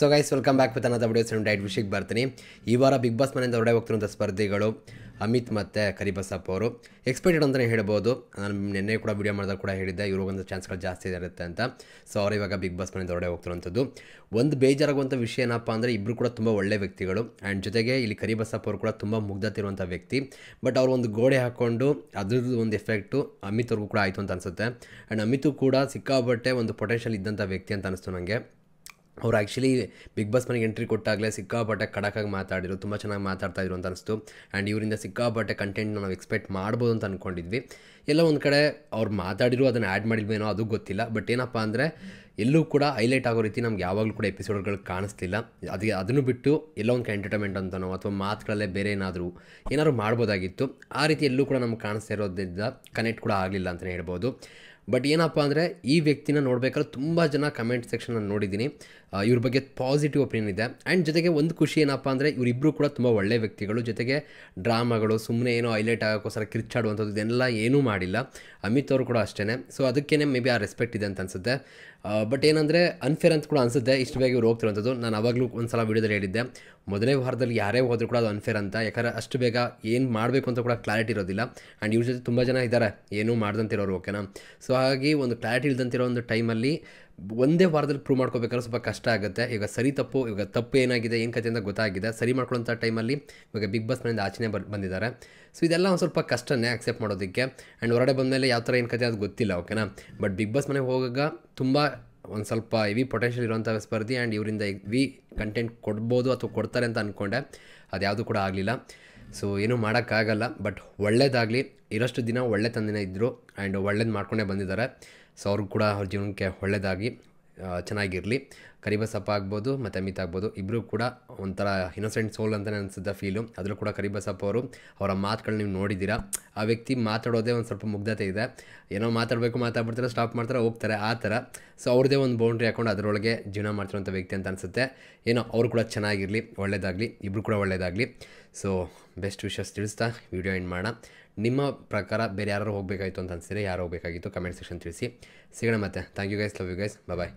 So guys welcome back with another videos diet ವಿಷಯಕ್ಕೆ ಬರ್ತೀನಿ. ಈ ವಾರ ಬಿಗ್ ಬಾಸ್ ಮನೆಯಿಂದ ಹೊರಡೆ ಹೋಗ್ತಿರುವಂಥ ಸ್ಪರ್ಧಿಗಳು ಅಮಿತ್ ಮತ್ತು ಕರಿಬಸಪ್ಪ ಅವರು ಎಕ್ಸ್ಪೆಕ್ಟೆಡ್ ಅಂತಲೇ ಹೇಳ್ಬೋದು. ನಾನು ನಿನ್ನೆ ಕೂಡ ವಿಡಿಯೋ ಮಾಡಿದಾಗ ಕೂಡ ಹೇಳಿದ್ದೆ ಇವ್ರಿಗೊಂದು ಚಾನ್ಸ್ಗಳು ಜಾಸ್ತಿ ಇರುತ್ತೆ ಅಂತ. ಸೊ ಅವ್ರು ಇವಾಗ ಬಿಗ್ ಬಾಸ್ ಮನೆಯಿಂದ ಹೊರಡೆ ಹೋಗ್ತಿರುವಂಥದ್ದು. ಒಂದು ಬೇಜಾರಾಗುವಂಥ ವಿಷಯ ಏನಪ್ಪ ಅಂದರೆ ಇಬ್ಬರು ಕೂಡ ತುಂಬ ಒಳ್ಳೆ ವ್ಯಕ್ತಿಗಳು. ಆ್ಯಂಡ್ ಜೊತೆಗೆ ಇಲ್ಲಿ ಕರಿಬಸಪ್ಪ ಅವರು ಕೂಡ ತುಂಬ ಮುಗ್ಧತೆ ಇರುವಂಥ ವ್ಯಕ್ತಿ. ಬಟ್ ಅವ್ರು ಒಂದು ಗೋಡೆ ಹಾಕ್ಕೊಂಡು ಅದ್ರದ್ದು ಒಂದು ಎಫೆಕ್ಟು ಅಮಿತ್ ಅವ್ರಿಗೂ ಕೂಡ ಆಯಿತು ಅಂತ ಅನಿಸುತ್ತೆ. ಆ್ಯಂಡ್ ಅಮಿತು ಕೂಡ ಸಿಕ್ಕಾಬಟ್ಟೆ ಒಂದು ಪೊಟೆನ್ಷಿಯಲ್ ಇದ್ದಂಥ ವ್ಯಕ್ತಿ ಅಂತ ಅನಿಸ್ತು ನನಗೆ. ಅವ್ರು ಆ್ಯಕ್ಚುಲಿ ಬಿಗ್ ಬಾಸ್ ಮನೆಗೆ ಎಂಟ್ರಿ ಕೊಟ್ಟಾಗಲೇ ಸಿಕ್ಕಾಪಟ್ಟೆ ಖಡಕ್ಕಾಗಿ ಮಾತಾಡಿದ್ರು, ತುಂಬ ಚೆನ್ನಾಗಿ ಮಾತಾಡ್ತಾಯಿದ್ರು ಅಂತ ಅನಿಸ್ತು. ಆ್ಯಂಡ್ ಇವರಿಂದ ಸಿಕ್ಕಾಪಟ್ಟೆ ಕಂಟೆಂಟ್ನ ನಾವು ಎಕ್ಸ್ಪೆಕ್ಟ್ ಮಾಡ್ಬೋದು ಅಂತ ಅಂದ್ಕೊಂಡಿದ್ವಿ. ಎಲ್ಲ ಒಂದು ಕಡೆ ಅವ್ರು ಮಾತಾಡಿದ್ರು ಅದನ್ನು ಆ್ಯಡ್ ಮಾಡಿಲ್ವೇನೋ ಅದು ಗೊತ್ತಿಲ್ಲ. ಬಟ್ ಏನಪ್ಪ ಅಂದರೆ ಎಲ್ಲೂ ಕೂಡ ಹೈಲೈಟ್ ಆಗೋ ರೀತಿ ನಮ್ಗೆ ಯಾವಾಗಲೂ ಕೂಡ ಎಪಿಸೋಡ್ಗಳು ಕಾಣಿಸ್ತಿಲ್ಲ. ಅದನ್ನು ಬಿಟ್ಟು ಎಲ್ಲೋ ಒಂದು ಎಂಟರ್ಟೈನ್ಮೆಂಟ್ ಅಂತನೋ ಅಥವಾ ಮಾತುಗಳಲ್ಲೇ ಬೇರೆ ಏನಾದರೂ ಮಾಡ್ಬೋದಾಗಿತ್ತು. ಆ ರೀತಿ ಎಲ್ಲೂ ಕೂಡ ನಮ್ಗೆ ಕಾಣಿಸ್ತಾ ಇರೋದ್ರಿಂದ ಕನೆಕ್ಟ್ ಕೂಡ ಆಗಲಿಲ್ಲ ಅಂತಲೇ ಹೇಳ್ಬೋದು. ಬಟ್ ಏನಪ್ಪ ಅಂದರೆ ಈ ವ್ಯಕ್ತಿನ ನೋಡಬೇಕಾದ್ರೆ ತುಂಬ ಜನ ಕಮೆಂಟ್ ಸೆಕ್ಷನ್ ನಾನು ನೋಡಿದ್ದೀನಿ, ಇವ್ರ ಬಗ್ಗೆ ಪಾಸಿಟಿವ್ ಒಪಿನಿಯನ್ ಇದೆ. ಆ್ಯಂಡ್ ಜೊತೆಗೆ ಒಂದು ಖುಷಿ ಏನಪ್ಪ ಅಂದರೆ ಇವರಿಬ್ಬರು ಕೂಡ ತುಂಬ ಒಳ್ಳೆಯ ವ್ಯಕ್ತಿಗಳು. ಜೊತೆಗೆ ಡ್ರಾಮಾಗಳು ಸುಮ್ಮನೆ ಏನೋ ಹೈಲೈಟ್ ಆಗೋಕ್ಕೋಸ್ಕರ ಕಿರ್ಚಾಡುವಂಥದ್ದು ಇದೆಲ್ಲ ಏನೂ ಮಾಡಿಲ್ಲ. ಅಮಿತ್ ಅವರು ಕೂಡ ಅಷ್ಟೇ. ಸೊ ಅದಕ್ಕೇ ಮೇ ಬಿ ಆ ರೆಸ್ಪೆಕ್ಟ್ ಇದೆ ಅಂತ ಅನಿಸುತ್ತೆ. ಬಟ್ ಏನಂದರೆ ಅನ್ಫೇರ್ ಅಂತ ಕೂಡ ಅನಿಸುತ್ತೆ ಇಷ್ಟು ಬೇಗ ಇವ್ರು ಹೋಗ್ತಿರೋಂಥದ್ದು. ನಾನು ಆವಾಗಲೂ ಒಂದು ಸಲ ವೀಡಿಯೋದಲ್ಲಿ ಹೇಳಿದ್ದೆ, ಮೊದಲನೇ ವಾರದಲ್ಲಿ ಯಾರೇ ಹೋದರೂ ಕೂಡ ಅದು ಅನ್ಫೇರ್ ಅಂತ. ಯಾಕಂದರೆ ಅಷ್ಟು ಬೇಗ ಏನು ಮಾಡಬೇಕು ಅಂತ ಕೂಡ ಕ್ಲಾರಿಟಿ ಇರೋದಿಲ್ಲ. ಆ್ಯಂಡ್ ಇವ್ರ ಜೊತೆ ತುಂಬ ಜನ ಇದ್ದಾರೆ ಏನೂ ಮಾಡ್ದಂತಿರೋರು, ಓಕೆನಾ. ಸೊ ಹಾಗಾಗಿ ಒಂದು ಕ್ಲಾರಿಟಿ ಇಲ್ದಂತಿರೋ ಒಂದು ಟೈಮಲ್ಲಿ ಒಂದೇ ವಾರದಲ್ಲಿ ಪ್ರೂವ್ ಮಾಡ್ಕೋಬೇಕಾದ್ರೆ ಸ್ವಲ್ಪ ಕಷ್ಟ ಆಗುತ್ತೆ. ಈಗ ಸರಿ ತಪ್ಪು, ಇವಾಗ ತಪ್ಪು ಏನಾಗಿದೆ ಏನು ಕಥೆ ಅಂತ ಗೊತ್ತಾಗಿದೆ. ಸರಿ ಮಾಡ್ಕೊಳ್ಳೋಂಥ ಟೈಮಲ್ಲಿ ಇವಾಗ ಬಿಗ್ ಬಾಸ್ ಮನೆಯಿಂದ ಆಚೆನೇ ಬಂದಿದ್ದಾರೆ. ಸೊ ಇದೆಲ್ಲ ಒಂದು ಸ್ವಲ್ಪ ಕಷ್ಟನೇ ಆಕ್ಸೆಪ್ಟ್ ಮಾಡೋದಕ್ಕೆ. ಆ್ಯಂಡ್ ಹೊರಗಡೆ ಬಂದಮೇಲೆ ಯಾವ ಥರ ಏನು ಕಥೆ ಅದು ಗೊತ್ತಿಲ್ಲ, ಓಕೆನಾ. ಬಟ್ ಬಿಗ್ ಬಾಸ್ ಮನೆಗೆ ಹೋಗಾಗ ತುಂಬ ಒಂದು ಸ್ವಲ್ಪ ಹೆವಿ ಪೊಟೆನ್ಷಿಯಲ್ ಇರೋಂಥ ಸ್ಪರ್ಧಿ. ಆ್ಯಂಡ್ ಇವರಿಂದ ಹೆವಿ ಕಂಟೆಂಟ್ ಕೊಡ್ಬೋದು ಅಥವಾ ಕೊಡ್ತಾರೆ ಅಂತ ಅಂದ್ಕೊಂಡೆ, ಅದು ಯಾವುದೂ ಕೂಡ ಆಗಲಿಲ್ಲ. ಸೊ ಏನೂ ಮಾಡೋಕ್ಕಾಗಲ್ಲ. ಬಟ್ ಒಳ್ಳೇದಾಗಲಿ, ಇರೋಷ್ಟು ದಿನ ಒಳ್ಳೆ ತಂದಿನ ಇದ್ದರು ಆ್ಯಂಡ್ ಒಳ್ಳೇದು ಮಾಡ್ಕೊಂಡೇ ಬಂದಿದ್ದಾರೆ. ಸೊ ಅವ್ರಿಗೂ ಕೂಡ ಅವ್ರ ಜೀವನಕ್ಕೆ ಒಳ್ಳೆಯದಾಗಿ ಚೆನ್ನಾಗಿರಲಿ. ಕರಿಬಸಪ್ಪ ಆಗ್ಬೋದು ಮತ್ತು ಅಮಿತ್ ಆಗ್ಬೋದು, ಇಬ್ಬರು ಕೂಡ ಒಂಥರ ಇನ್ನೋಸೆಂಟ್ ಸೋಲ್ ಅಂತಲೇ ಅನಿಸುತ್ತೆ ಫೀಲು. ಅದರಲ್ಲೂ ಕೂಡ ಕರಿಬಸಪ್ಪ ಅವರು ಅವರ ಮಾತುಗಳು ನೀವು ನೋಡಿದ್ದೀರಾ. ಆ ವ್ಯಕ್ತಿ ಮಾತಾಡೋದೇ ಒಂದು ಸ್ವಲ್ಪ ಮುಗ್ಧತೆ ಇದೆ. ಏನೋ ಮಾತಾಡ್ಬಿಡ್ತಾರೆ, ಸ್ಟಾಪ್ ಮಾಡ್ತಾರೆ, ಹೋಗ್ತಾರೆ, ಆ ಥರ. ಸೊ ಅವ್ರದ್ದೇ ಒಂದು ಬೌಂಡ್ರಿ ಹಾಕೊಂಡು ಅದರೊಳಗೆ ಜೀವನ ಮಾಡ್ತಿರೋಂಥ ವ್ಯಕ್ತಿ ಅಂತ ಅನಿಸುತ್ತೆ. ಏನೋ ಅವರು ಕೂಡ ಚೆನ್ನಾಗಿರಲಿ, ಒಳ್ಳೆಯದಾಗಲಿ, ಇಬ್ಬರು ಕೂಡ ಒಳ್ಳೆಯದಾಗಲಿ. ಸೊ ಬೆಸ್ಟ್ ವಿಷಸ್ ತಿಳಿಸ್ತಾ ವಿಡಿಯೋ ಎಂಡ್ ಮಾಡೋಣ. ನಿಮ್ಮ ಪ್ರಕಾರ ಬೇರೆ ಯಾರು ಹೋಗಬೇಕಾಗಿತ್ತು ಅಂತ ಅನಿಸಿದ್ರೆ ಯಾರು ಹೋಗಬೇಕಾಗಿತ್ತು ಕಮೆಂಟ್ ಸೆಕ್ಷನ್ ತಿಳಿಸಿ. ಸಿಗೋಣ ಮತ್ತೆ. Thank you guys, love you guys, bye.